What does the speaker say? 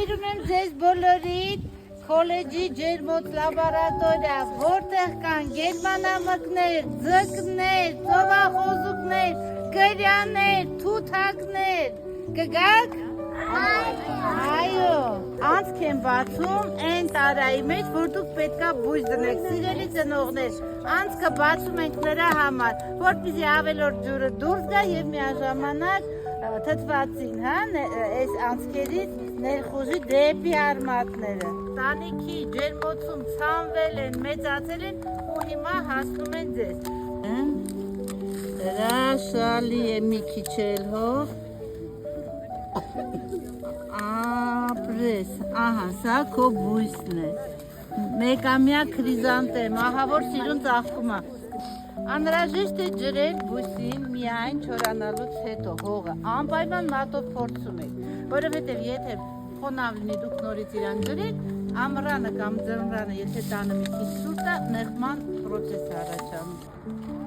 Սիրում եմ ձեզ բոլորիդ քոլեջի ջերմոց լաբորատորիա, որտեղ կան գերմանամկներ, ձկներ, ծովախոզուկներ, կրյաներ, թութակներ, կգաք? Այո, անցք են բացում այն տարայի մեջ, որ դուք պետքա բույս դնեք, սիրելի ծնողներ, անցքը բացում ենք նրա համար, որպեսզի ավելորդ ջուրը դուրս գա և միաժամանակ թթվածին, այս անցքերից ներխուժի դեպի արմատները։ Տանիքի ջերմոցում ցանվել են, մեծացել են ու հիմա հասնում են ձեզ։ Հրաշալի է մի քիչ էլ հող։ Ապրես, ահա, սա քո բույսն է։ Մեկամյա քրիզանտեմ, ահա որ սիրուն ծաղկում է։ Անհրաժեշտ է ջրել բույսին միայն չորանալուց հետո հողը, անպայման մատով փորձում եք, որովհետև եթե խոնավ լինի դուք նորից իրան ջրեք, ամռանը կամ ձմռանը, եթե տանը մի քիչ սուրտ է, նեղման պրոցես է առաջանում։